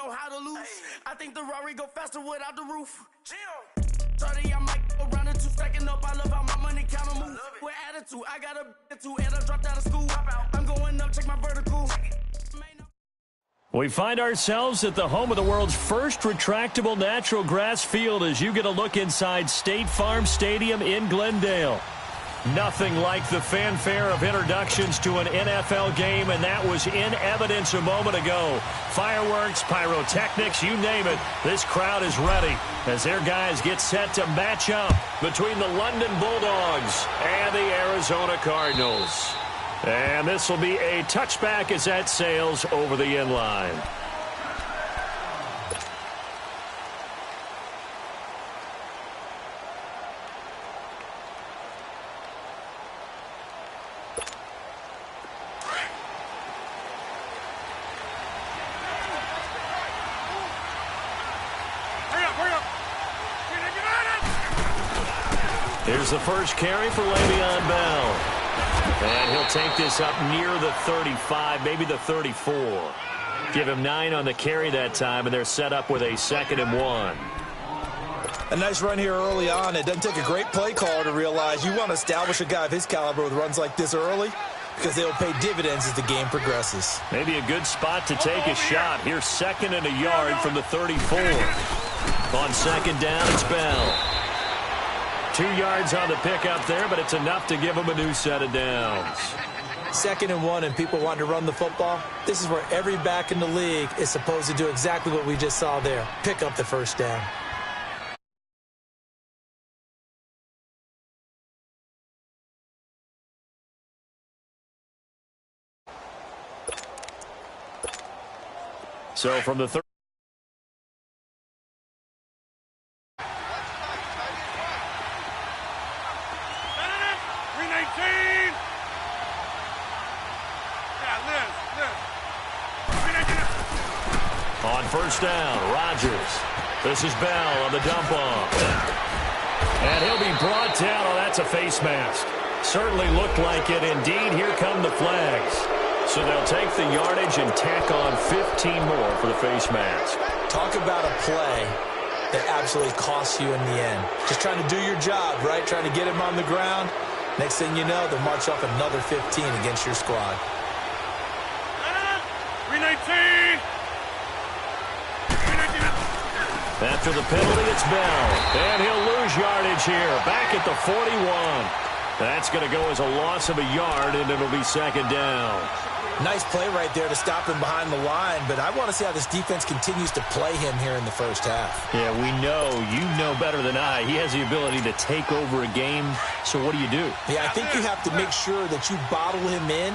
know how to lose. I think the Rari go faster without the roof. 30, I might go around and two stacking up. I love how my money counter move. With attitude, I got a two and I dropped out of school. I'm going up, check my vertical. We find ourselves at the home of the world's first retractable natural grass field as you get a look inside State Farm Stadium in Glendale. Nothing like the fanfare of introductions to an NFL game, and that was in evidence a moment ago. Fireworks, pyrotechnics, you name it, this crowd is ready as their guys get set to match up between the London Bulldogs and the Arizona Cardinals. And this will be a touchback as that sails over the inline. Here's the first carry for Le'Veon Bell. And he'll take this up near the 35, maybe the 34. Give him 9 on the carry that time, and they're set up with a 2nd and 1. A nice run here early on. It doesn't take a great play caller to realize you want to establish a guy of his caliber with runs like this early because they'll pay dividends as the game progresses. Maybe a good spot to take a shot. Here's 2nd and a yard from the 34. On 2nd down, it's Bell. 2 yards on the pickup there, but it's enough to give them a new set of downs. 2nd and 1, and people want to run the football. This is where every back in the league is supposed to do exactly what we just saw there. Pick up the first down. So from the 319. On first down, Rodgers. This is Bell on the dump off. And he'll be brought down. Oh, that's a face mask. Certainly looked like it. Indeed, here come the flags. So they'll take the yardage and tack on 15 more for the face mask. Talk about a play that absolutely costs you in the end. Just trying to do your job, right? Trying to get him on the ground. Next thing you know, they'll march off another 15 against your squad. 319. After the penalty, it's Bell. And he'll lose yardage here. Back at the 41. That's going to go as a loss of a yard, and it'll be 2nd down. Nice play right there to stop him behind the line, but I want to see how this defense continues to play him here in the first half. Yeah, we know. You know better than I. He has the ability to take over a game, so what do you do? Yeah, I think you have to make sure that you bottle him in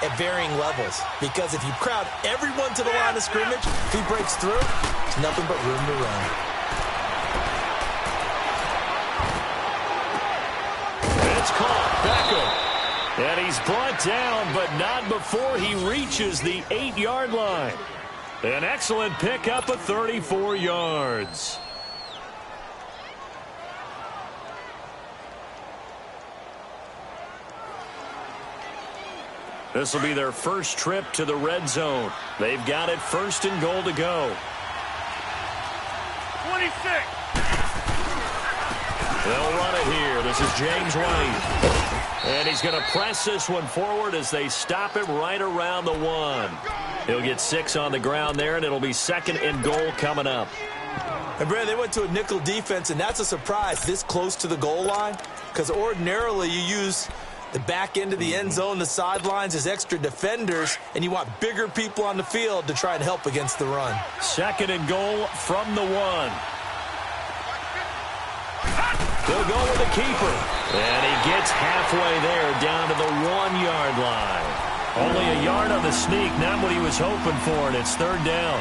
at varying levels, because if you crowd everyone to the line of scrimmage, if he breaks through, it's nothing but room to run. It's caught. Beckham. And he's brought down, but not before he reaches the 8-yard line. An excellent pickup of 34 yards. This will be their first trip to the red zone. They've got it 1st and goal to go. 26. They'll run it here. This is James White. And he's going to press this one forward as they stop him right around the 1. He'll get 6 on the ground there, and it'll be 2nd and goal coming up. And, Brad, they went to a nickel defense, and that's a surprise this close to the goal line, because ordinarily you use the back end of the end zone, the sidelines as extra defenders, and you want bigger people on the field to try and help against the run. 2nd and goal from the 1. They'll go with the keeper. And he gets halfway there down to the 1-yard line. Only a yard on the sneak, not what he was hoping for, and it's 3rd down.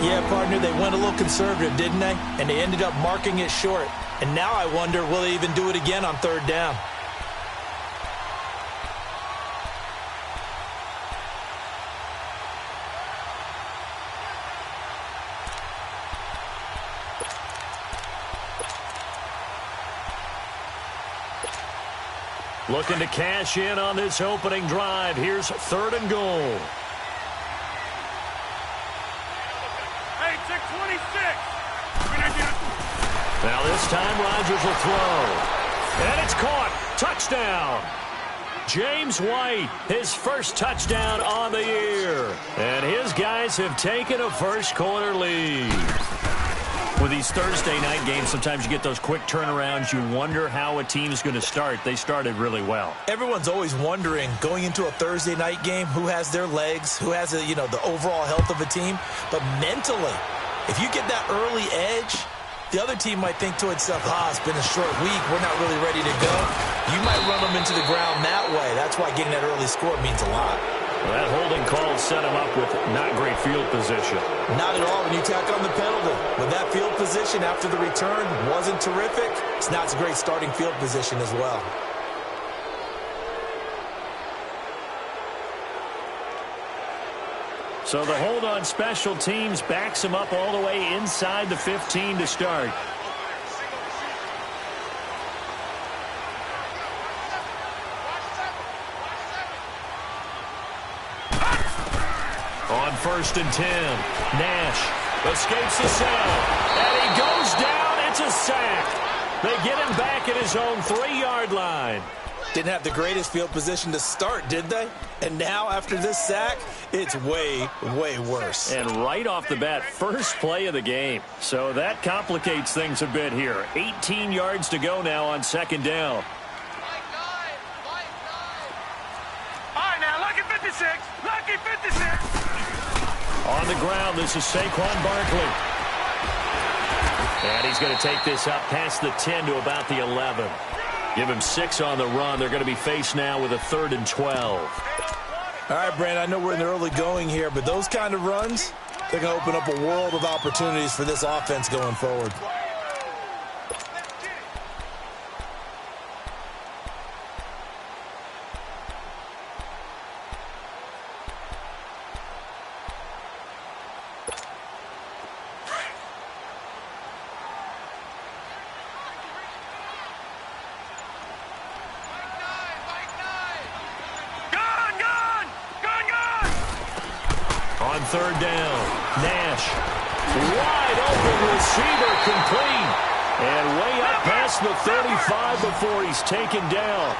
Yeah, partner, they went a little conservative, didn't they? And they ended up marking it short. And now I wonder, will they even do it again on 3rd down? Looking to cash in on this opening drive. Here's 3rd and goal. Now this time Rodgers will throw. And it's caught. Touchdown. James White, his first touchdown on the year. And his guys have taken a first quarter lead. With these Thursday night games, sometimes you get those quick turnarounds. You wonder how a team's going to start. They started really well. Everyone's always wondering, going into a Thursday night game, who has their legs, who has the overall health of a team. But mentally, if you get that early edge, the other team might think to itself, it's been a short week. We're not really ready to go. You might run them into the ground that way. That's why getting that early score means a lot. Well, that holding call set him up with not great field position. Not at all when you tack on the penalty. With that field position after the return wasn't terrific, it's not a great starting field position as well. So the hold on special teams backs him up all the way inside the 15 to start. On 1st and 10, Nash escapes the sack, and he goes down. It's a sack. They get him back at his own 3-yard line. Didn't have the greatest field position to start, did they? And now, after this sack, it's way, way worse. And right off the bat, first play of the game. So that complicates things a bit here. 18 yards to go now on 2nd down. All right, now, lucky 56. Lucky 56. On the ground, this is Saquon Barkley. And he's going to take this up past the 10 to about the 11. Give him 6 on the run. They're going to be faced now with a 3rd and 12. All right, Brandon, I know we're in the early going here, but those kind of runs, they're going to open up a world of opportunities for this offense going forward. On 3rd down, Nash, wide open receiver, complete, and way up past the 35 before he's taken down.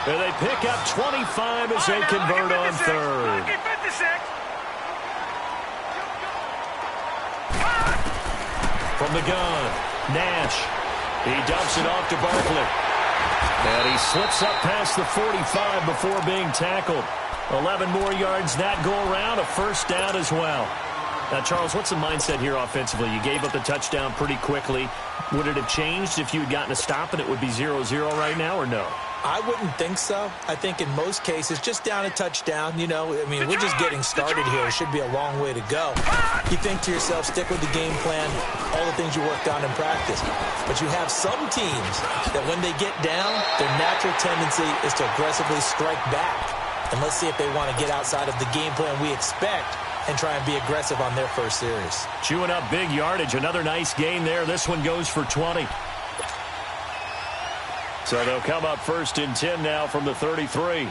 And they pick up 25 as they convert on 3rd. From the gun, Nash, he dumps it off to Barkley. And he slips up past the 45 before being tackled. 11 more yards that go around, a first down as well. Now, Charles, what's the mindset here offensively? You gave up the touchdown pretty quickly. Would it have changed if you had gotten a stop and it would be 0-0 right now, or no? I wouldn't think so. I think in most cases, just down a touchdown, we're just getting started here. It should be a long way to go. You think to yourself, stick with the game plan, all the things you worked on in practice. But you have some teams that when they get down, their natural tendency is to aggressively strike back. And let's see if they want to get outside of the game plan we expect and try and be aggressive on their first series. Chewing up big yardage. Another nice gain there. This one goes for 20. So they'll come up 1st and 10 now from the 33.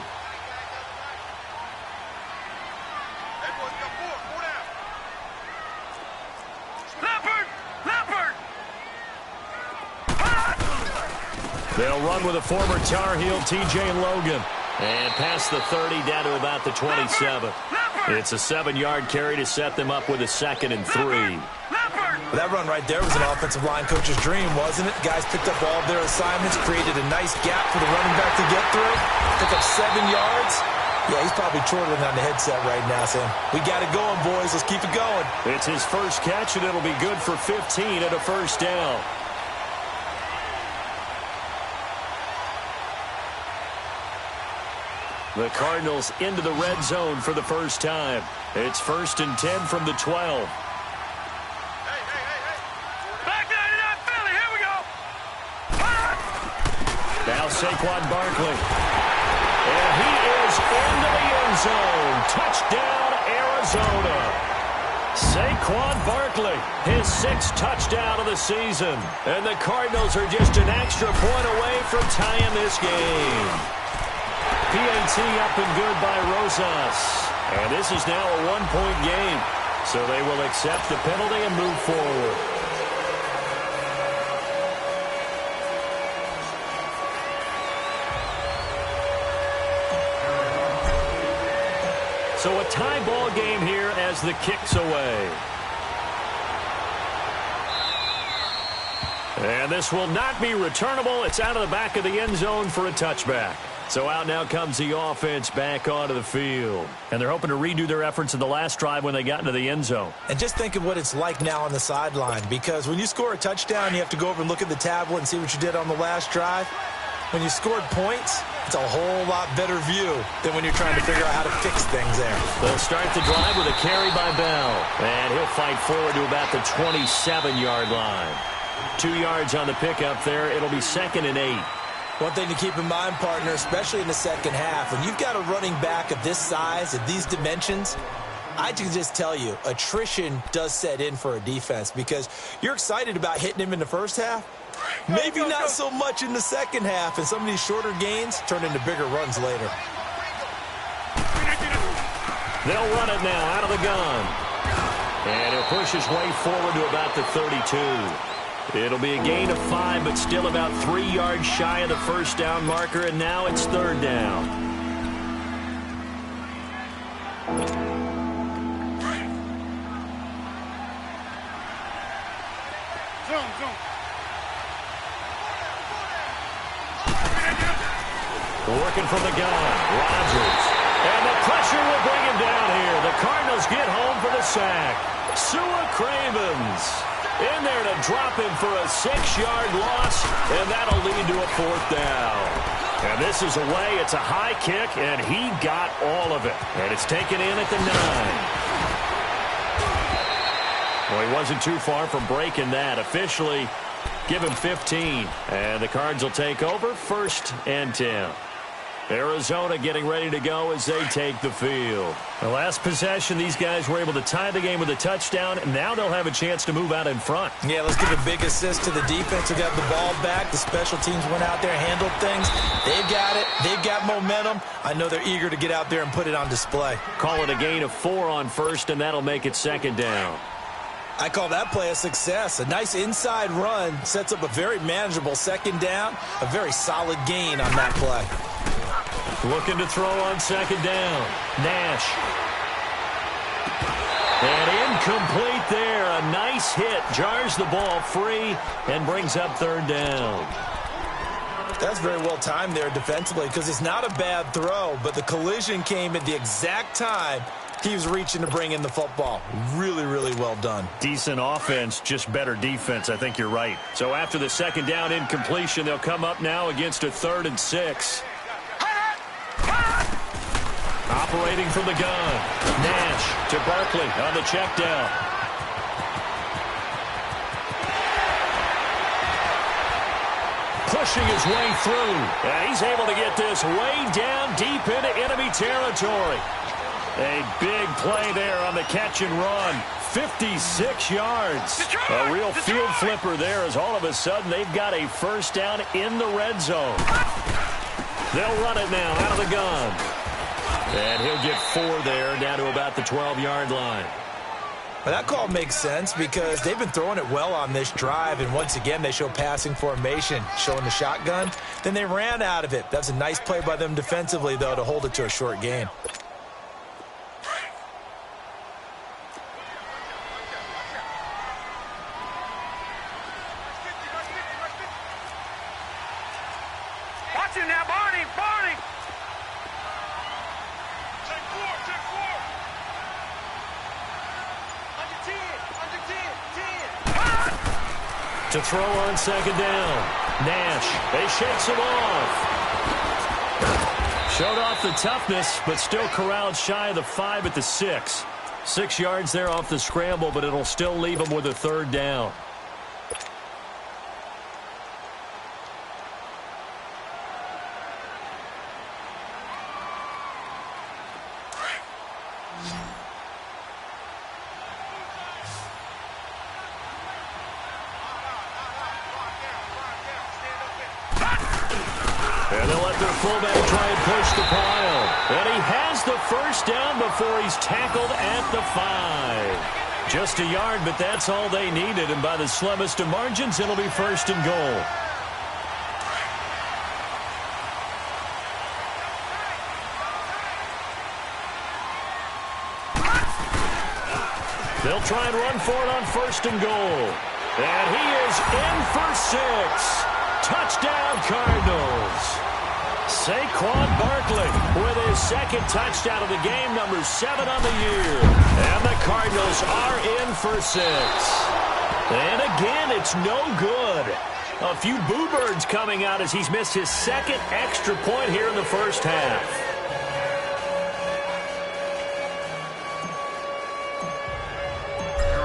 They'll run with a former Tar Heel, T.J. Logan. And past the 30 down to about the 27. It's a 7-yard carry to set them up with a 2nd and 3. That run right there was an offensive line coach's dream, wasn't it? Guys picked up all of their assignments, created a nice gap for the running back to get through. Pick up 7 yards. Yeah, he's probably chortling on the headset right now saying, we got it going, boys. Let's keep it going. It's his first catch, and it'll be good for 15 and a first down. The Cardinals into the red zone for the first time. It's 1st and 10 from the 12. Back there to that Philly. Here we go. Now Saquon Barkley. And he is into the end zone. Touchdown, Arizona. Saquon Barkley, his 6th touchdown of the season. And the Cardinals are just an extra point away from tying this game. PAT up and good by Rosas. And this is now a 1-point game. So they will accept the penalty and move forward. So a tie ball game here as the kick's away. And this will not be returnable. It's out of the back of the end zone for a touchback. So out now comes the offense back onto the field. And they're hoping to redo their efforts in the last drive when they got into the end zone. And just think of what it's like now on the sideline, because when you score a touchdown, you have to go over and look at the tablet and see what you did on the last drive. When you scored points, it's a whole lot better view than when you're trying to figure out how to fix things there. They'll start the drive with a carry by Bell. And he'll fight forward to about the 27-yard line. 2 yards on the pickup there. It'll be 2nd and 8. One thing to keep in mind, partner, especially in the second half, when you've got a running back of this size, of these dimensions, I can just tell you, attrition does set in for a defense because you're excited about hitting him in the first half. Maybe not so much in the second half, and some of these shorter gains turn into bigger runs later. They'll run it now out of the gun. And he'll push his way forward to about the 32. It'll be a gain of 5, but still about 3 yards shy of the first down marker, and now it's 3rd down. Working from the gun, Rodgers. And the pressure will bring him down here. The Cardinals get home for the sack. Sua Cravens in there to drop him for a 6-yard loss, and that'll lead to a 4th down. And this is away. It's a high kick, and he got all of it. And it's taken in at the 9. Well, he wasn't too far from breaking that. Officially, give him 15. And the Cards will take over 1st and 10. Arizona getting ready to go as they take the field. The last possession, these guys were able to tie the game with a touchdown, and now they'll have a chance to move out in front. Yeah, let's give a big assist to the defense who got the ball back. The special teams went out there, handled things. They've got it. They've got momentum. I know they're eager to get out there and put it on display. Call it a gain of 4 on 1st, and that'll make it 2nd down. I call that play a success. A nice inside run sets up a very manageable 2nd down. A very solid gain on that play. Looking to throw on 2nd down. Nash. And incomplete there. A nice hit. Jars the ball free and brings up 3rd down. That's very well timed there defensively because it's not a bad throw, but the collision came at the exact time he was reaching to bring in the football. Really, really well done. Decent offense, just better defense. I think you're right. So after the 2nd down incompletion, they'll come up now against a 3rd and 6. Operating from the gun. Nash to Barkley on the check down. Pushing his way through. And he's able to get this way down deep into enemy territory. A big play there on the catch and run. 56 yards. A real field flipper there as all of a sudden they've got a 1st down in the red zone. They'll run it now out of the gun. And he'll get 4 there, down to about the 12-yard line. Well, that call makes sense because they've been throwing it well on this drive, and once again they show passing formation, showing the shotgun. Then they ran out of it. That's a nice play by them defensively, though, to hold it to a short gain. Watch him now, Barney! Barney! To throw on 2nd down. Nash. They shakes him off. Showed off the toughness, but still corralled shy of the 5 at the 6. 6 yards there off the scramble, but it'll still leave him with a 3rd down. And they'll let their fullback try and push the pile. And he has the first down before he's tackled at the 5. Just a yard, but that's all they needed. And by the slimmest of margins, it'll be first and goal. They'll try and run for it on first and goal. And he is in for 6. Touchdown, Cardinals. Saquon Barkley with his second touchdown of the game, number 7 on the year. And the Cardinals are in for 6. And again, it's no good. A few boo birds coming out as he's missed his second extra point here in the first half.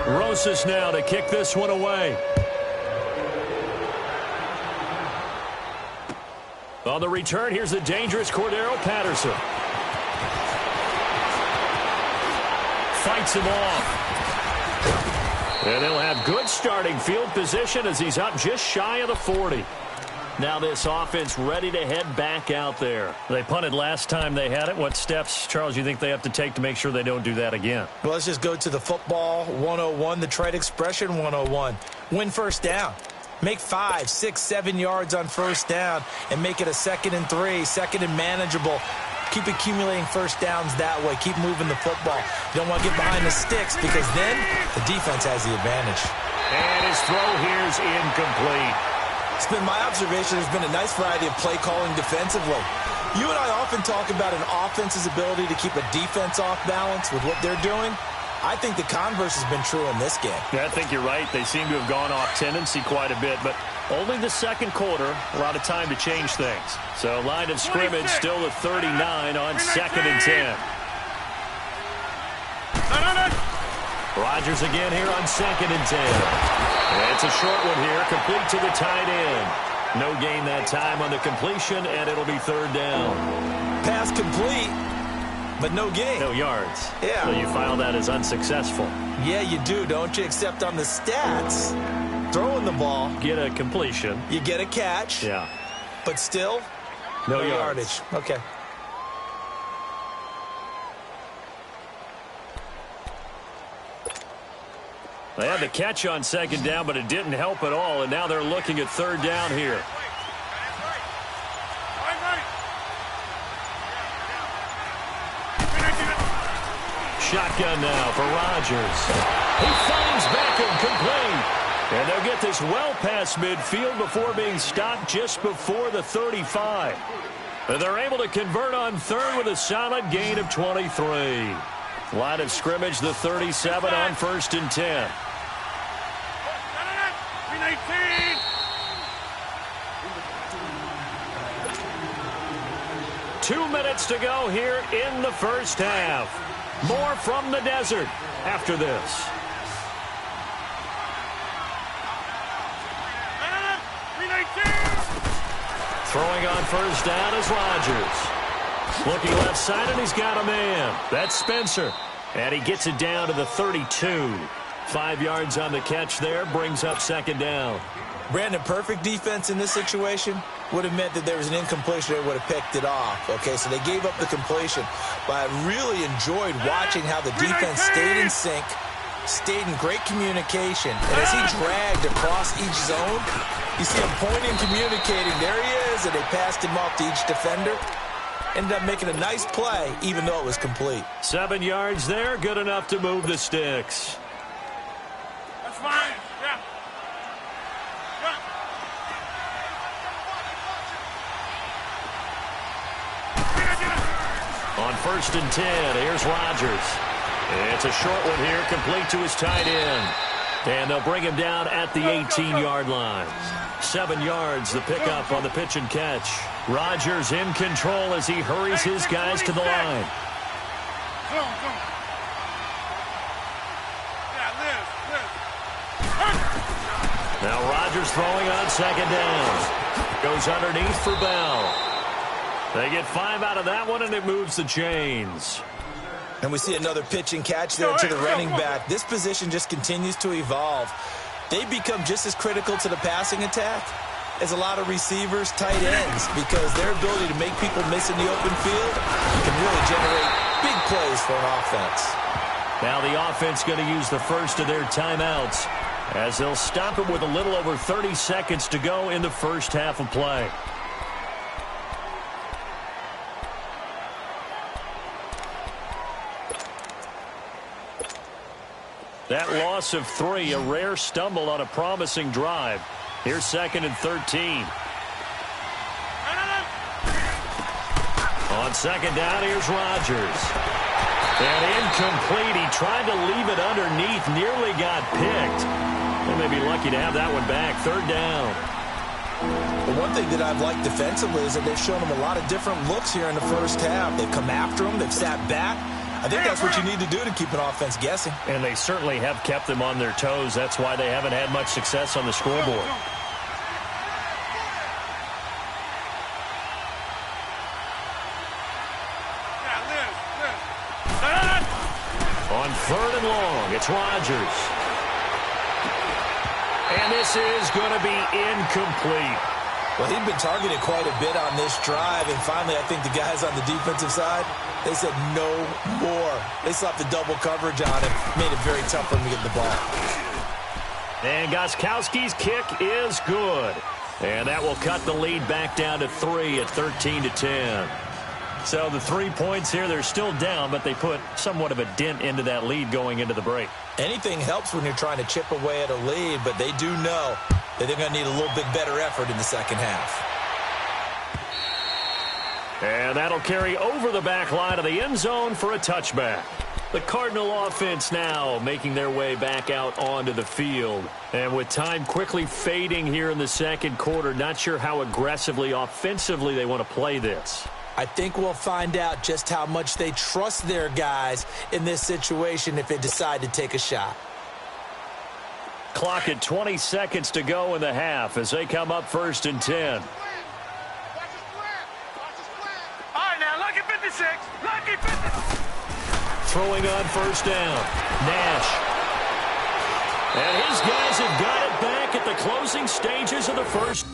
Rosas now to kick this one away. On the return, here's the dangerous Cordero Patterson. Fights him off. And they'll have good starting field position as he's up just shy of the 40. Now this offense ready to head back out there. They punted last time they had it. What steps, Charles, you think they have to take to make sure they don't do that again? Well, let's just go to the football 101, the trade expression 101. Win first down. Make 5, 6, 7 yards on first down and make it a 2nd and 3, 2nd and manageable. Keep accumulating first downs that way. Keep moving the football. You don't want to get behind the sticks because then the defense has the advantage. And his throw here is incomplete. It's been my observation there's been a nice variety of play calling defensively. You and I often talk about an offense's ability to keep a defense off balance with what they're doing. I think the converse has been true in this game. Yeah, I think you're right. They seem to have gone off tendency quite a bit, but only the second quarter, a lot of time to change things. So line of scrimmage still at 39 on 2nd and 10. Rodgers again here on 2nd and 10. It's a short one here, complete to the tight end. No gain that time on the completion, and it'll be 3rd down. Pass complete, but no gain. No yards. Yeah. So you file that as unsuccessful. Yeah, you do, don't you? Except on the stats, throwing the ball. Get a completion. You get a catch. Yeah. But still, no yardage. Okay. They had the catch on 2nd down, but it didn't help at all, and now they're looking at 3rd down here. Shotgun now for Rodgers. He finds Beckham complete. And they'll get this well past midfield before being stopped just before the 35. And they're able to convert on 3rd with a solid gain of 23. Line of scrimmage, the 37 on 1st and 10. 2 minutes to go here in the first half. More from the desert after this. Throwing on first down is Rodgers. Looking left side, and he's got a man. That's Spencer. And he gets it down to the 32. 5 yards on the catch there, brings up 2nd down. Brandon, perfect defense in this situation would have meant that there was an incompletion. They would have picked it off. Okay, so they gave up the completion. But I really enjoyed watching how the defense stayed in sync, stayed in great communication. And as he dragged across each zone, you see him pointing, communicating. There he is, and they passed him off to each defender. Ended up making a nice play, even though it was complete. 7 yards there, good enough to move the sticks. That's fine. Yeah. On 1st and 10, here's Rodgers. It's a short one here, complete to his tight end. And they'll bring him down at the 18-yard line. 7 yards, the pickup on the pitch and catch. Rodgers in control as he hurries his guys to the line. Now Rodgers throwing on 2nd down. Goes underneath for Bell. They get 5 out of that one, and it moves the chains. And we see another pitch and catch there to the running back. This position just continues to evolve. They become just as critical to the passing attack is a lot of receivers, tight ends, because their ability to make people miss in the open field can really generate big plays for an offense. Now the offense going to use the first of their timeouts as they'll stop it with a little over 30 seconds to go in the first half of play. That loss of 3, a rare stumble on a promising drive. Here's 2nd and 13. On 2nd down, here's Rodgers. And incomplete. He tried to leave it underneath, nearly got picked. They may be lucky to have that one back. 3rd down. The one thing that I've liked defensively is that they've shown them a lot of different looks here in the first half. They've come after them. They've sat back. I think that's what you need to do to keep an offense guessing. And they certainly have kept them on their toes. That's why they haven't had much success on the scoreboard. On 3rd and long, it's Rodgers. And this is going to be incomplete. Well, he'd been targeted quite a bit on this drive, and finally I think the guys on the defensive side, they said no more. They slapped the double coverage on him, made it very tough for him to get the ball. And Gostkowski's kick is good. And that will cut the lead back down to 3 at 13-10. So the 3 points here, they're still down, but they put somewhat of a dent into that lead going into the break. Anything helps when you're trying to chip away at a lead, but they do know that they're going to need a little bit better effort in the second half. And that'll carry over the back line of the end zone for a touchback. The Cardinal offense now making their way back out onto the field. And with time quickly fading here in the second quarter, not sure how aggressively, offensively they want to play this. I think we'll find out just how much they trust their guys in this situation if they decide to take a shot. Clock at 20 seconds to go in the half as they come up 1st and 10. All right, now, lucky 56. Lucky 56. Throwing on 1st down. Nash. And his guys have got it back at the closing stages of the first.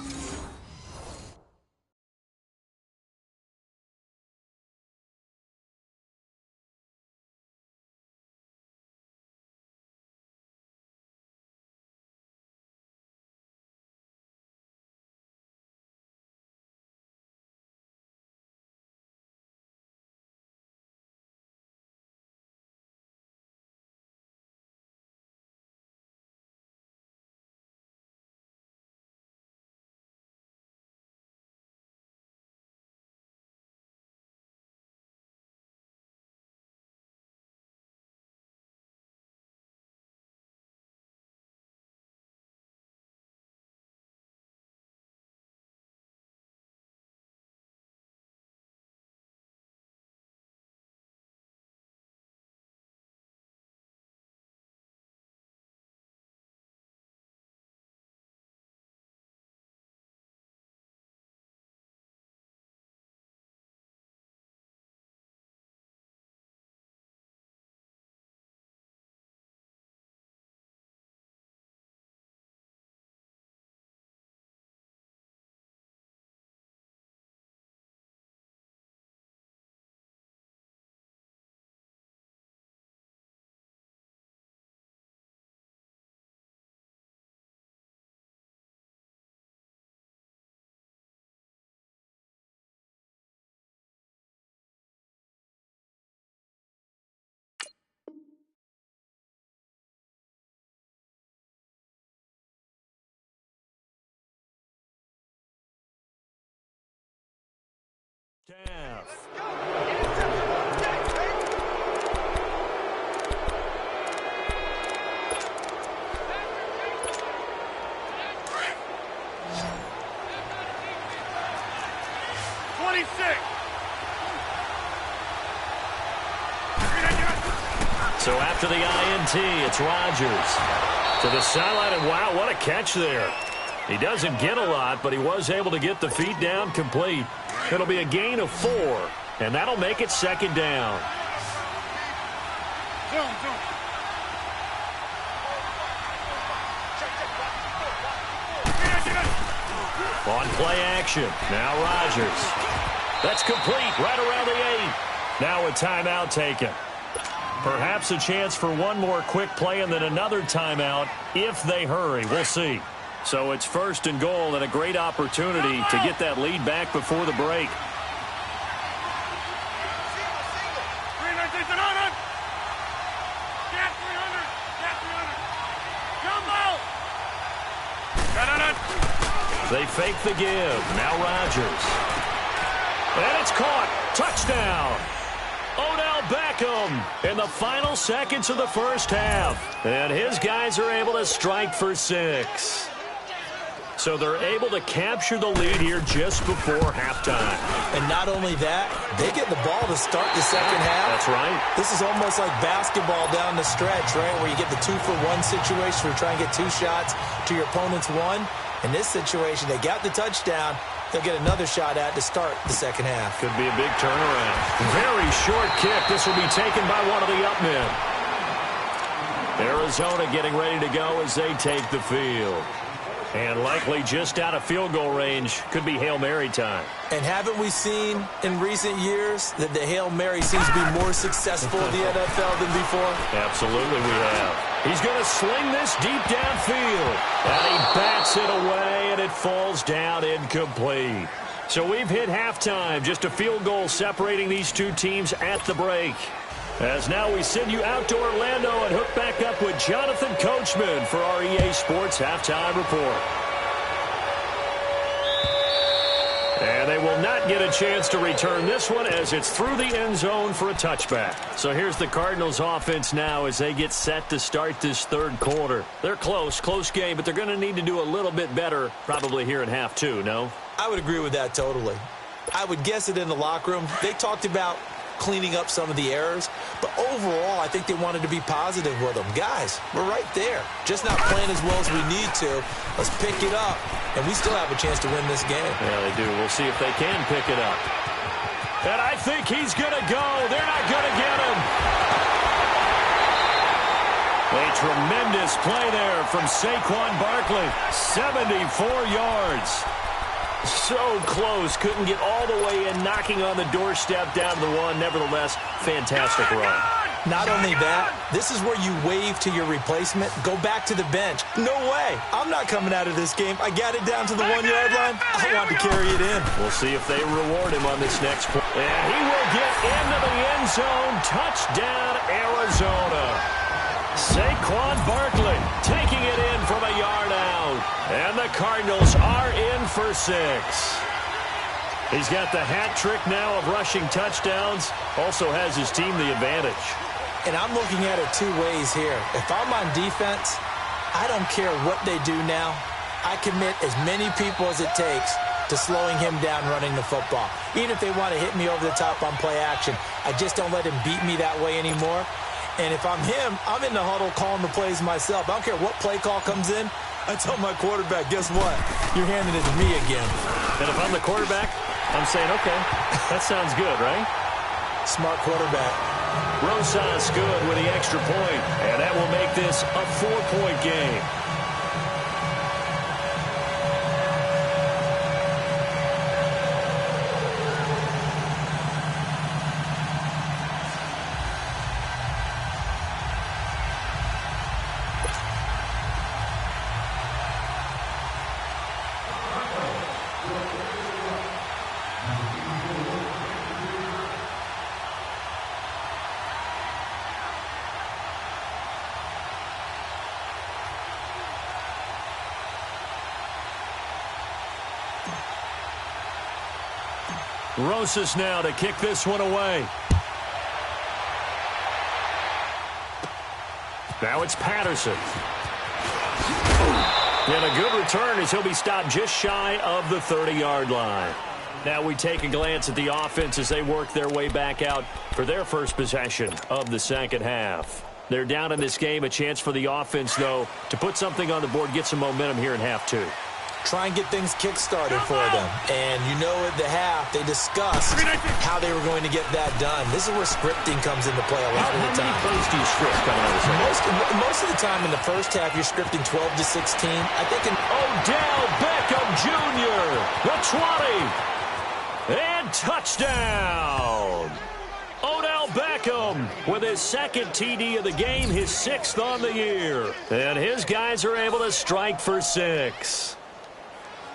Calf. So after the INT, it's Rodgers to the sideline, and wow, what a catch there. He doesn't get a lot, but he was able to get the feet down complete. It'll be a gain of 4, and that'll make it 2nd down. On play action. Now Rodgers. That's complete right around the 8. Now a timeout taken. Perhaps a chance for one more quick play and then another timeout if they hurry. We'll see. So it's 1st and goal and a great opportunity to get that lead back before the break. They fake the give. Now Rodgers. And it's caught. Touchdown. Odell Beckham in the final seconds of the first half. And his guys are able to strike for 6. So they're able to capture the lead here just before halftime. And not only that, they get the ball to start the second half. That's right. This is almost like basketball down the stretch, right, where you get the 2-for-1 situation where you try and get 2 shots to your opponent's 1. In this situation, they got the touchdown. They'll get another shot at to start the second half. Could be a big turnaround. Very short kick. This will be taken by one of the up men. Arizona getting ready to go as they take the field. And likely just out of field goal range. Could be Hail Mary time. And haven't we seen in recent years that the Hail Mary seems to be more successful in the NFL than before? Absolutely we have. He's going to sling this deep downfield. And he bats it away, and it falls down incomplete. So we've hit halftime. Just a field goal separating these two teams at the break. As now we send you out to Orlando and hook back up with Jonathan Coachman for our EA Sports Halftime Report. And they will not get a chance to return this one as it's through the end zone for a touchback. So here's the Cardinals offense now as they get set to start this third quarter. They're close game, but they're going to need to do a little bit better probably here in half 2, no? I would agree with that totally. I would guess it in the locker room. They talked about cleaning up some of the errors, but overall I think they wanted to be positive with them. Guys, we're right there, just not playing as well as we need to. Let's pick it up, and we still have a chance to win this game. Yeah, they do. We'll see if they can pick it up. And I think he's going to go. They're not going to get him. A tremendous play there from Saquon Barkley. 74 yards. So close, couldn't get all the way in, knocking on the doorstep down to the 1. Nevertheless, fantastic run. Not only that, this is where you wave to your replacement, go back to the bench. No way. I'm not coming out of this game. I got it down to the 1-yard line. I want to carry it in. We'll see if they reward him on this next play. And he will get into the end zone. Touchdown, Arizona. Saquon Barkley taking it in from a yard out. And the Cardinals are in for 6. He's got the hat trick now of rushing touchdowns. Also has his team the advantage. And I'm looking at it 2 ways here. If I'm on defense, I don't care what they do now. I commit as many people as it takes to slowing him down running the football. Even if they want to hit me over the top on play action, I just don't let him beat me that way anymore. And if I'm him, I'm in the huddle calling the plays myself. I don't care what play call comes in. I tell my quarterback, guess what? You're handing it to me again. And if I'm the quarterback, I'm saying, okay, that sounds good, right? Smart quarterback. Rosas good with the extra point, and that will make this a 4-point game. Rosas now to kick this one away. Now it's Patterson. And a good return as he'll be stopped just shy of the 30-yard line. Now we take a glance at the offense as they work their way back out for their first possession of the second half. They're down in this game. A chance for the offense, though, to put something on the board, get some momentum here in half 2. try and get things kick-started for them. And you know at the half, they discussed how they were going to get that done. This is where scripting comes into play a lot of the time. How many plays do you script coming out of this? Most of the time in the first half, you're scripting 12 to 16. I think Odell Beckham Jr., the 20, and touchdown. Odell Beckham with his second TD of the game, his 6th on the year. And his guys are able to strike for 6.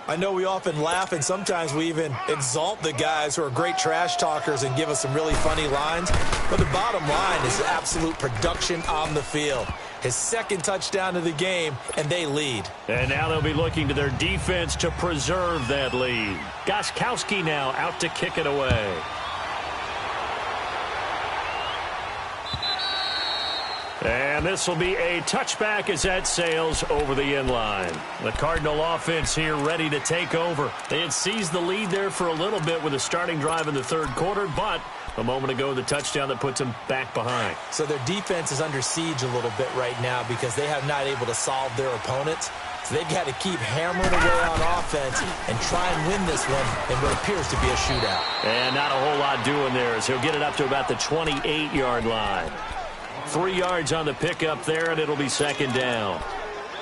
I know we often laugh, and sometimes we even exalt the guys who are great trash talkers and give us some really funny lines. But the bottom line is absolute production on the field. His second touchdown of the game, and they lead. And now they'll be looking to their defense to preserve that lead. Gostkowski now out to kick it away. And this will be a touchback as that sails over the end line. The Cardinal offense here ready to take over. They had seized the lead there for a little bit with a starting drive in the third quarter, but a moment ago the touchdown that puts them back behind. So their defense is under siege a little bit right now because they have not able to solve their opponents. So they've got to keep hammering away on offense and try and win this one in what appears to be a shootout. And not a whole lot doing there as he'll get it up to about the 28-yard line. 3 yards on the pickup there, and it'll be second down.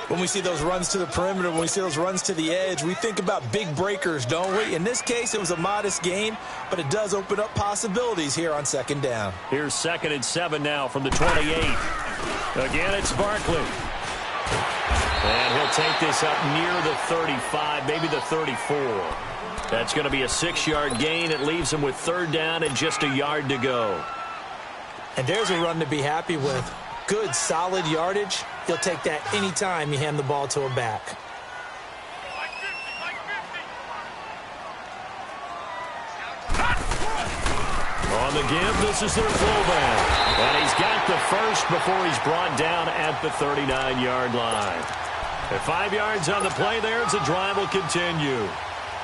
When we see those runs to the perimeter, when we see those runs to the edge, we think about big breakers, don't we? In this case, it was a modest gain, but it does open up possibilities here on second down. Here's 2nd and 7 now from the 28. Again, it's Barkley. And he'll take this up near the 35, maybe the 34. That's going to be a 6-yard gain. It leaves him with third down and just a yard to go. And there's a run to be happy with. Good, solid yardage. He'll take that anytime you hand the ball to a back. On the give, this is their fullback. And he's got the first before he's brought down at the 39-yard line. At 5 yards on the play there, the drive will continue.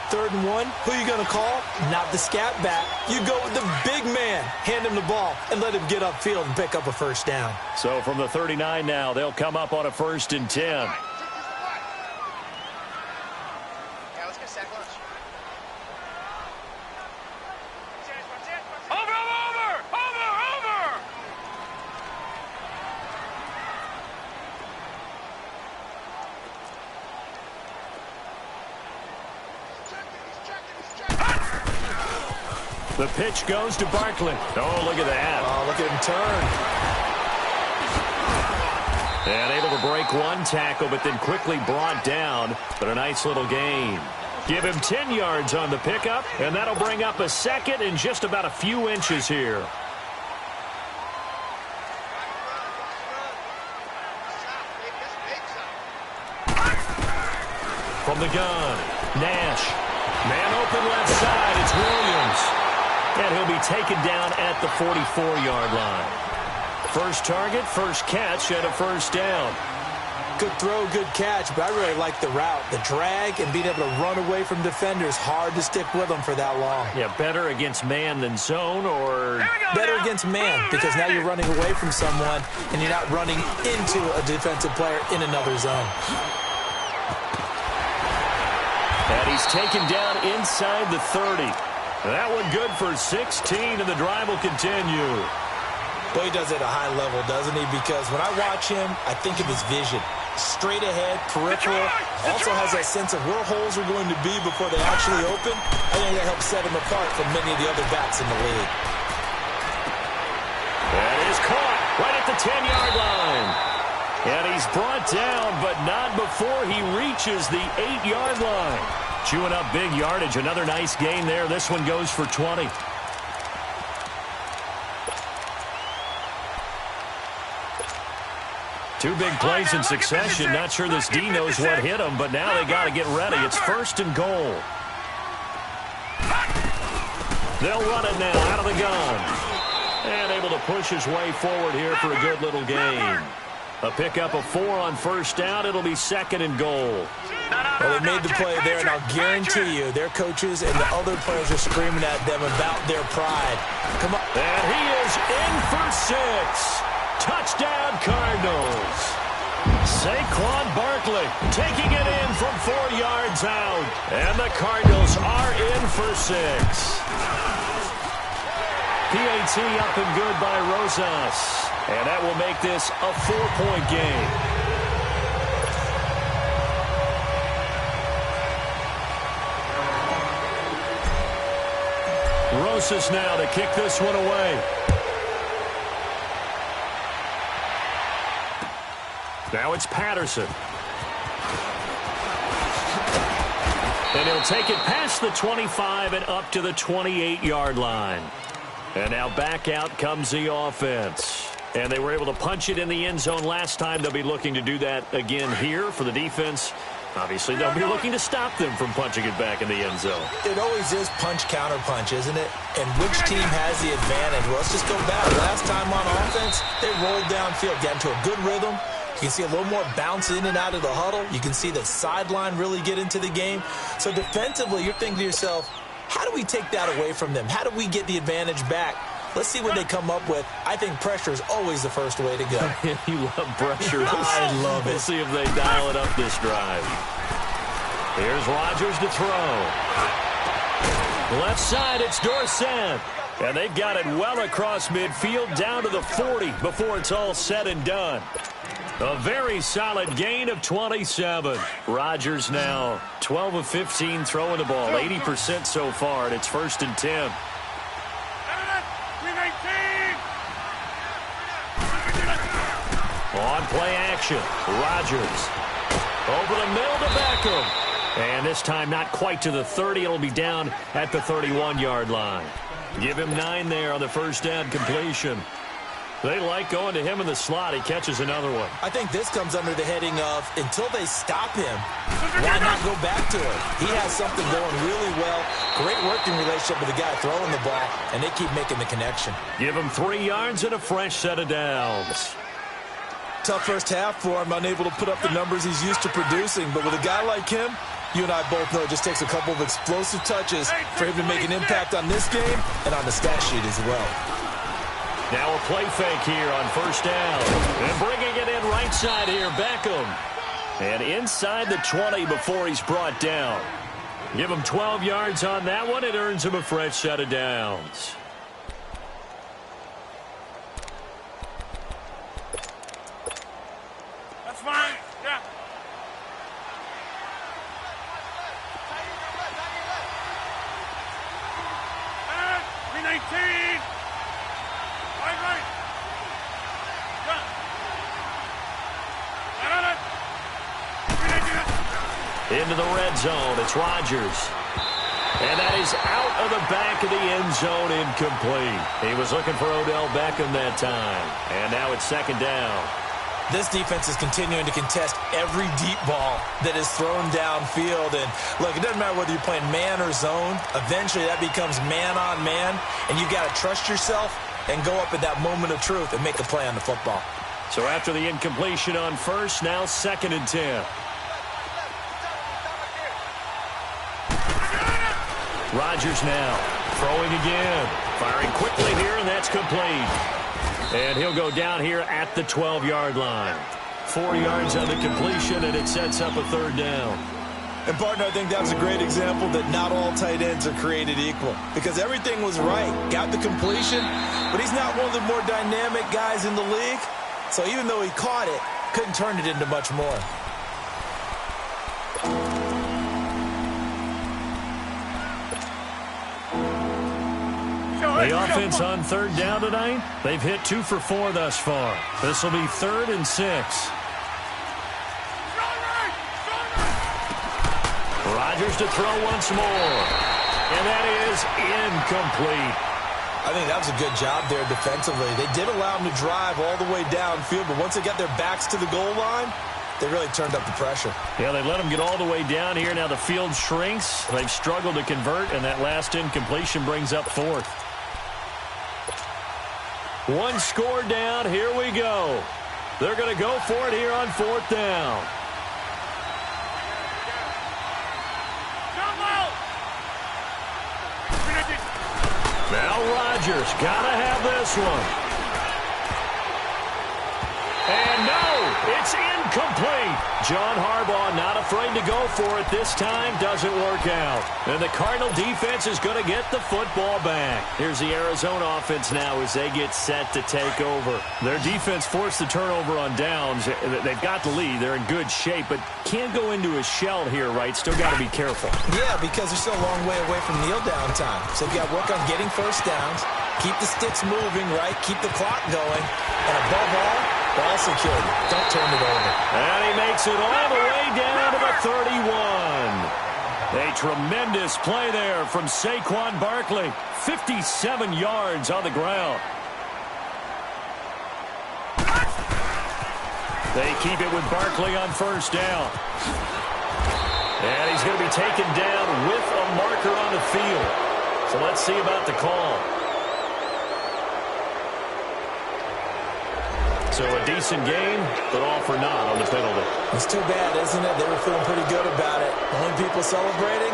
3rd and 1, who are you going to call? Not the scat back. You go with the big man. Hand him the ball and let him get upfield and pick up a first down. So from the 39 now, they'll come up on a 1st and 10. The pitch goes to Barkley. Oh, look at that. Oh, look at him turn. And able to break one tackle, but then quickly brought down. But a nice little gain. Give him 10 yards on the pickup, and that'll bring up a 2nd and just about a few inches here. From the gun, Nash. Man open left side, it's Williams. And he'll be taken down at the 44-yard line. First target, first catch, and a first down. Good throw, good catch, but I really like the route. The drag and being able to run away from defenders, hard to stick with them for that long. Yeah, better against man than zone, or better against man, because now you're running away from someone and you're not running into a defensive player in another zone. And he's taken down inside the 30. That one good for 16, and the drive will continue. Well, he does it at a high level, doesn't he? Because when I watch him, I think of his vision. Straight ahead, peripheral. Also has that sense of where holes are going to be before they actually open. I think that helps set him apart from many of the other backs in the league. That is caught right at the 10-yard line. And he's brought down, but not before he reaches the 8-yard line. Chewing up big yardage. Another nice gain there. This one goes for 20. Two big plays in succession. Not sure this D knows what hit him, but now they got to get ready. It's 1st and goal. They'll run it now out of the gun. And able to push his way forward here for a good little gain. A pickup of 4 on first down. It'll be 2nd and goal. Well, they made the play there, and I'll guarantee you their coaches and the other players are screaming at them about their pride. Come on. And he is in for 6. Touchdown, Cardinals. Saquon Barkley taking it in from 4 yards out. And the Cardinals are in for 6. PAT up and good by Rosas. And that will make this a 4-point game. Rosas now to kick this one away. Now it's Patterson. And he'll take it past the 25 and up to the 28-yard line. And now back out comes the offense. And they were able to punch it in the end zone last time. They'll be looking to do that again here for the defense. Obviously, they'll be looking to stop them from punching it back in the end zone. It always is punch-counter-punch, isn't it? And which team has the advantage? Well, let's just go back. Last time on offense, they rolled downfield, got into a good rhythm. You can see a little more bounce in and out of the huddle. You can see the sideline really get into the game. So defensively, you're thinking to yourself, how do we take that away from them? How do we get the advantage back? Let's see what they come up with. I think pressure is always the first way to go. You love pressure. I love it. We'll see if they dial it up this drive. Here's Rodgers to throw. Left side, it's Dorsett. And they've got it well across midfield down to the 40 before it's all said and done. A very solid gain of 27. Rodgers now 12 of 15 throwing the ball, 80% so far, and it's 1st and 10. On play action, Rodgers. Over the middle to Beckham. And this time not quite to the 30. It'll be down at the 31-yard line. Give him 9 there on the first down completion. They like going to him in the slot. He catches another one. I think this comes under the heading of until they stop him, why not go back to it? He has something going really well. Great working relationship with the guy throwing the ball, and they keep making the connection. Give him 3 yards and a fresh set of downs. Tough first half for him, unable to put up the numbers he's used to producing. But with a guy like him, you and I both know it just takes a couple of explosive touches for him to make an impact on this game and on the stat sheet as well. Now a play fake here on first down. And bringing it in right side here, Beckham. And inside the 20 before he's brought down. Give him 12 yards on that one. It earns him a fresh set of downs. That's fine. Yeah. And 319. Right. Into the red zone. It's Rodgers. And that is out of the back of the end zone, incomplete. He was looking for Odell Beckham that time. And now it's 2nd down. This defense is continuing to contest every deep ball that is thrown downfield. And, look, it doesn't matter whether you're playing man or zone. Eventually that becomes man on man. And you've got to trust yourself and go up at that moment of truth and make a play on the football. So after the incompletion on first, now 2nd and 10. Rodgers now throwing again. Firing quickly here, and that's complete. And he'll go down here at the 12-yard line. 4 yards on the completion, and it sets up a 3rd down. And, partner, I think that was a great example that not all tight ends are created equal. Because everything was right. Got the completion, but he's not one of the more dynamic guys in the league. So even though he caught it, couldn't turn it into much more. The offense on 3rd down tonight, they've hit 2 for 4 thus far. This will be 3rd and 6. Rodgers to throw once more. And that is incomplete. I think that was a good job there defensively. They did allow him to drive all the way downfield, but once they got their backs to the goal line, they really turned up the pressure. Yeah, they let him get all the way down here. Now the field shrinks. They've struggled to convert, and that last incompletion brings up 4th. 1 score down. Here we go. They're going to go for it here on 4th down. Now Rodgers got to have this one. And no, it's complete. John Harbaugh not afraid to go for it this time. Doesn't work out. And the Cardinal defense is going to get the football back. Here's the Arizona offense now as they get set to take over. Their defense forced the turnover on downs. They've got the lead. They're in good shape, but can't go into a shell here, right? Still got to be careful. Yeah, because they're still a long way away from kneel down time. So you got to work on getting first downs, keep the sticks moving, right? Keep the clock going. And above all, ball security. Don't turn it over. And he makes it all the way down to the 31. A tremendous play there from Saquon Barkley. 57 yards on the ground. They keep it with Barkley on first down. And he's going to be taken down with a marker on the field. So let's see about the call. So a decent game, but all for naught on the penalty. It's too bad, isn't it? They were feeling pretty good about it. The only people celebrating,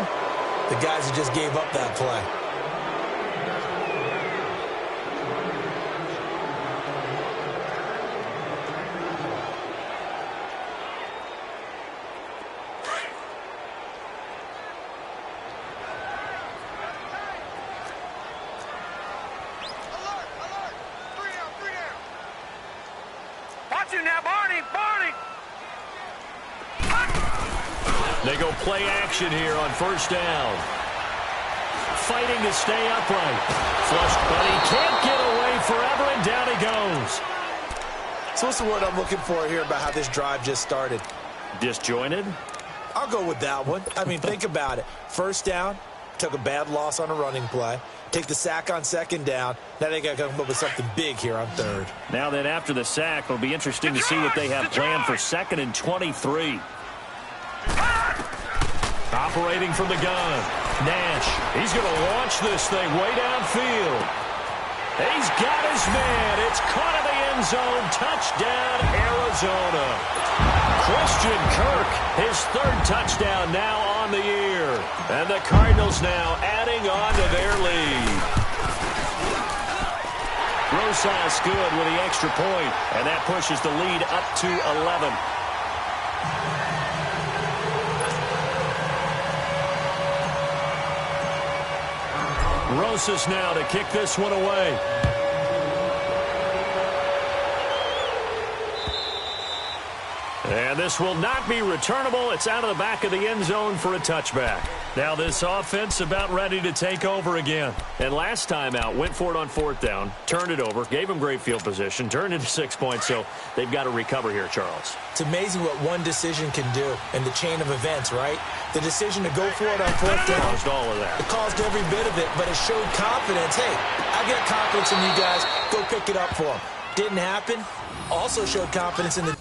the guys who just gave up that play. Now, Barney! They go play action here on first down. Fighting to stay upright. Flushed, but he can't get away forever, and down he goes. So what's the word I'm looking for here about how this drive just started? Disjointed? I'll go with that one. I mean, think about it. First down, took a bad loss on a running play. Take the sack on second down. Now they got to come up with something big here on third. Now then, after the sack, it'll be interesting to see what they have planned for 2nd and 23. Operating from the gun. Nash. He's going to launch this thing way downfield. He's got his man. It's caught in the end zone. Touchdown, Arizona. Christian Kirk, his 3rd touchdown now on the year. And the Cardinals now adding on to their lead. Rosas good with the extra point, and that pushes the lead up to 11. Rosas now to kick this one away. And this will not be returnable. It's out of the back of the end zone for a touchback. Now this offense about ready to take over again. And last time out, went for it on 4th down, turned it over, gave them great field position, turned into 6 points, so they've got to recover here, Charles. It's amazing what one decision can do in the chain of events, right? The decision to go for it on 4th down. Caused all of that. It caused every bit of it, but it showed confidence. Hey, I got confidence in you guys. Go pick it up for them. Didn't happen. Also showed confidence in the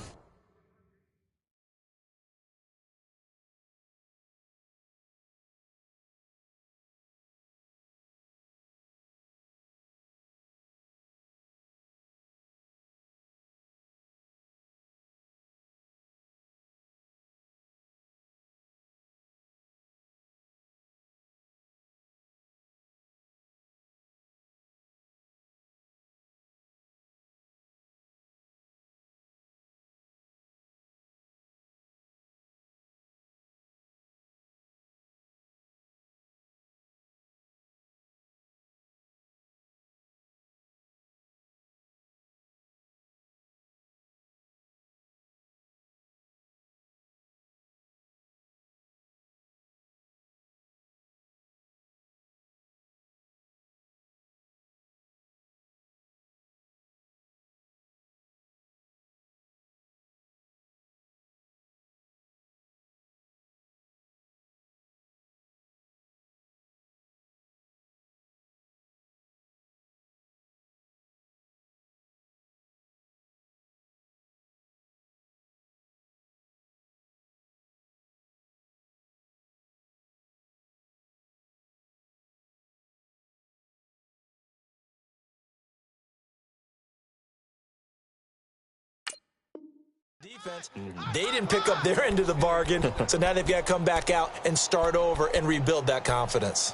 defense. They didn't pick up their end of the bargain, so now they've got to come back out and start over and rebuild that confidence.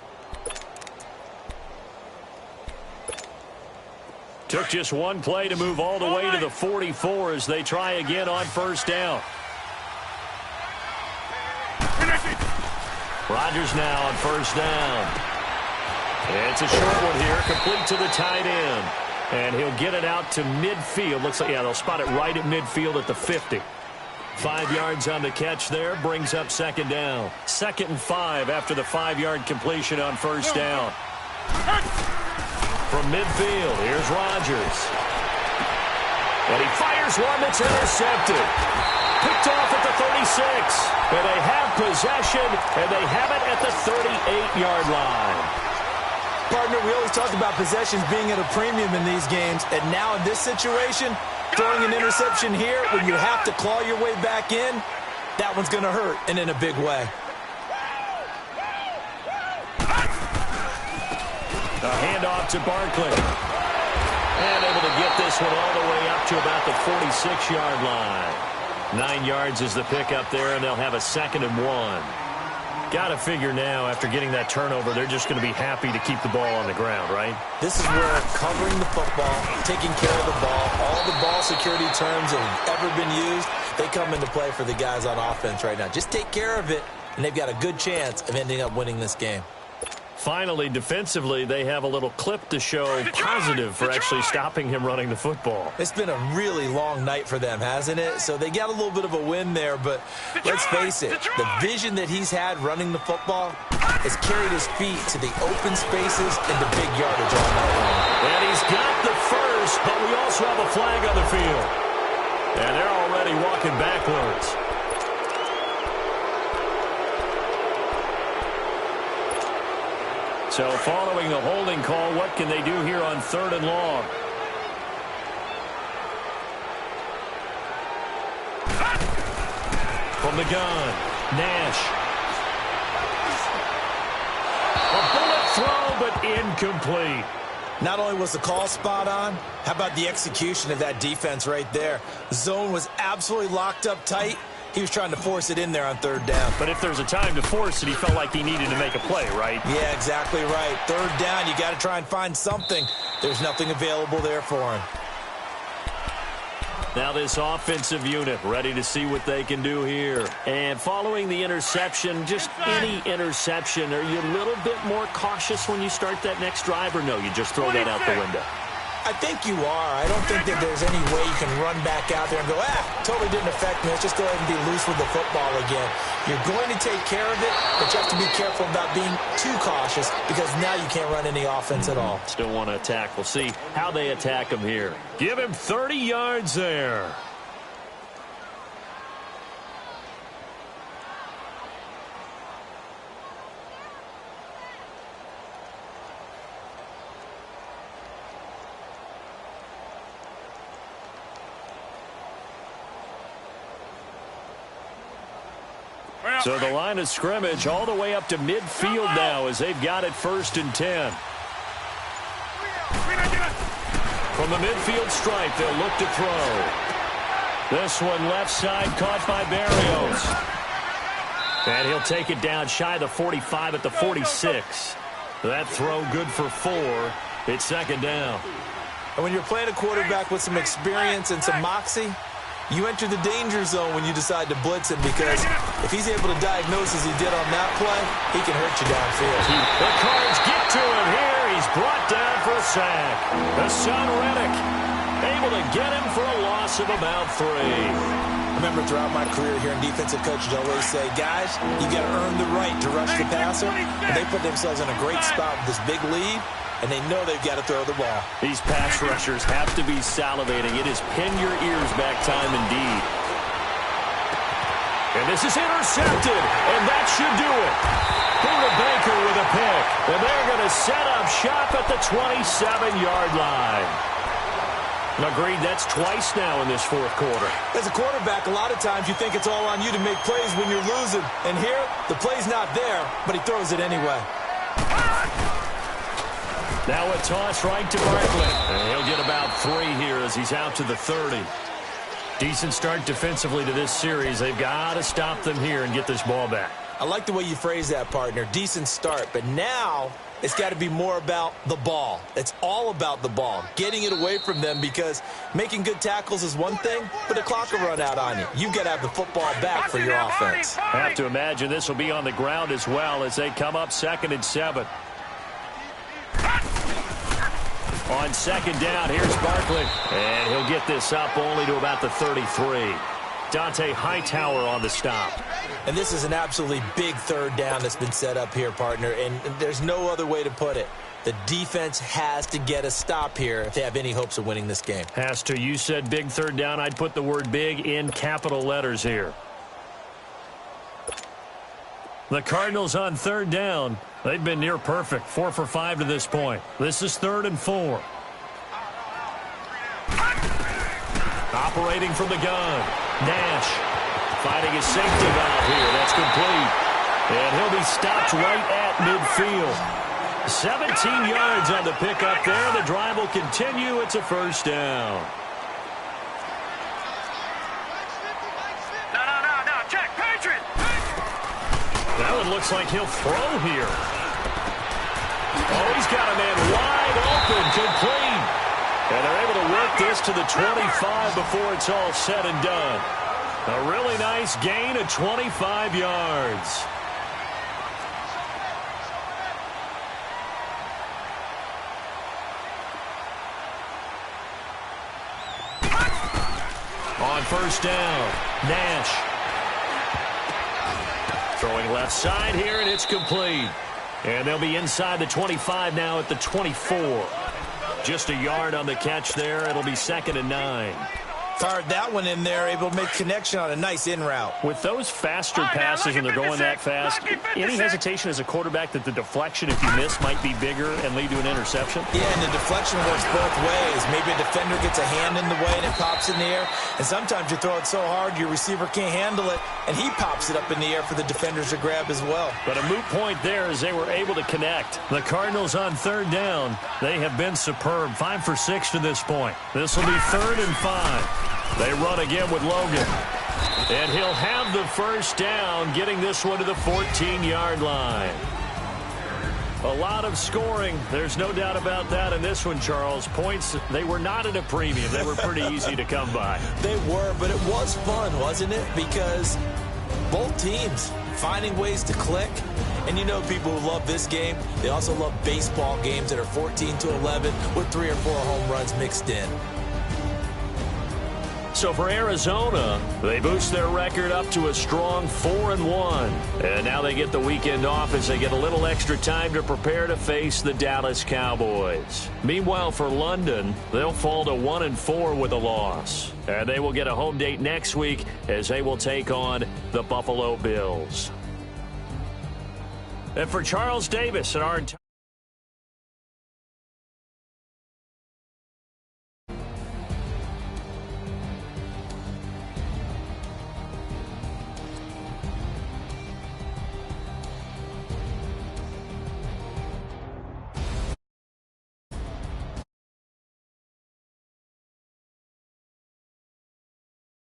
Took just one play to move all the way to the 44 as they try again on first down. Rodgers now on first down. It's a short one here, complete to the tight end. And he'll get it out to midfield. Looks like, yeah, they'll spot it right at midfield at the 50. 5 yards on the catch there, brings up second down. 2nd and 5 after the 5-yard completion on first down. From midfield, here's Rodgers. And he fires one that's intercepted. Picked off at the 36. And they have possession, and they have it at the 38-yard line. Partner, we always talk about possessions being at a premium in these games, and now in this situation, throwing an interception here when you have to claw your way back in, that one's going to hurt, and in a big way. A handoff to Barkley. And able to get this one all the way up to about the 46-yard line. 9 yards is the pickup there, and they'll have a 2nd and 1. Got to figure now, after getting that turnover, they're just going to be happy to keep the ball on the ground, right? This is where covering the football, taking care of the ball, all the ball security terms that have ever been used, they come into play for the guys on offense right now. Just take care of it, and they've got a good chance of ending up winning this game. Finally, defensively, they have a little clip to show positive for actually stopping him running the football. It's been a really long night for them, hasn't it? So they got a little bit of a win there, but let's face it, the vision that he's had running the football has carried his feet to the open spaces and the big yardage all night long. And he's got the first, but we also have a flag on the field. And they're already walking backwards. So following the holding call, what can they do here on 3rd and long? From the gun, Nash. A bullet throw, but incomplete. Not only was the call spot on, how about the execution of that defense right there? The zone was absolutely locked up tight. He was trying to force it in there on 3rd down. But if there's a time to force it, he felt like he needed to make a play, right? Yeah, exactly right. 3rd down, you got to try and find something. There's nothing available there for him. Now this offensive unit ready to see what they can do here. And following the interception, just any interception, are you a little bit more cautious when you start that next drive, or no, you just throw that out the window? I think you are. I don't think that there's any way you can run back out there and go, totally didn't affect me. Let's just go ahead and be loose with the football again. You're going to take care of it, but you have to be careful about being too cautious because now you can't run any offense at all. Still want to attack. We'll see how they attack him here. Give him 30 yards there. So the line of scrimmage all the way up to midfield now as they've got it 1st and 10. From the midfield stripe, they'll look to throw. This one left side caught by Barrios. And he'll take it down shy of the 45 at the 46. That throw good for 4. It's 2nd down. And when you're playing a quarterback with some experience and some moxie, you enter the danger zone when you decide to blitz him because if he's able to diagnose as he did on that play, he can hurt you downfield. The Cards get to him here. He's brought down for a sack. Hassan Reddick able to get him for a loss of about 3. Remember, throughout my career here in defensive coaches, I always say, guys, you got to earn the right to rush the passer. And they put themselves in a great spot with this big lead. And they know they've got to throw the ball. These pass rushers have to be salivating. It is pin your ears back time indeed. And this is intercepted, and that should do it. Buda Baker with a pick. And they're going to set up shop at the 27-yard line. Agreed, that's twice now in this 4th quarter. As a quarterback, a lot of times you think it's all on you to make plays when you're losing. And here, the play's not there, but he throws it anyway. Now a toss right to Barkley. And he'll get about 3 here as he's out to the 30. Decent start defensively to this series. They've got to stop them here and get this ball back. I like the way you phrase that, partner. Decent start. But now it's got to be more about the ball. It's all about the ball, getting it away from them, because making good tackles is one thing, but the clock will run out on you. You've got to have the football back for your offense. I have to imagine this will be on the ground as well as they come up 2nd and 7. On 2nd down, here's Barkley. And he'll get this up only to about the 33. Dante Hightower on the stop. And this is an absolutely big 3rd down that's been set up here, partner, and there's no other way to put it. The defense has to get a stop here if they have any hopes of winning this game. Has to. You said big 3rd down. I'd put the word big in capital letters here. The Cardinals on 3rd down. They've been near perfect. 4 for 5 to this point. This is 3rd and 4. Operating from the gun. Nash finding his safety valve here. That's complete. And he'll be stopped right at midfield. 17 yards on the pickup there. The drive will continue. It's a 1st down. No. Check. Patriot. That one looks like he'll throw here. Oh, he's got a man wide open. Complete. And they're able to work this to the 25 before it's all said and done. A really nice gain of 25 yards. On 1st down, Nash. Throwing left side here, and it's complete. And they'll be inside the 25 now at the 24. Just a yard on the catch there. It'll be 2nd and 9. Fired that one in there, able to make connection on a nice in route. With those faster passes and they're going that fast, any hesitation as a quarterback that the deflection, if you miss, might be bigger and lead to an interception? Yeah, and the deflection works both ways. Maybe a defender gets a hand in the way and it pops in the air. And sometimes you throw it so hard your receiver can't handle it, and he pops it up in the air for the defenders to grab as well. But a moot point there as they were able to connect. The Cardinals on 3rd down. They have been superb. 5 for 6 to this point. This will be 3rd and 5. They run again with Logan. And he'll have the 1st down, getting this one to the 14-yard line. A lot of scoring. There's no doubt about that in this one, Charles. Points, they were not at a premium. They were pretty easy to come by. They were, but it was fun, wasn't it? Because both teams finding ways to click. And you know people who love this game, they also love baseball games that are 14-11 with 3 or 4 home runs mixed in. So for Arizona, they boost their record up to a strong 4-1. And now they get the weekend off as they get a little extra time to prepare to face the Dallas Cowboys. Meanwhile, for London, they'll fall to 1-4 with a loss. And they will get a home date next week as they will take on the Buffalo Bills. And for Charles Davis and our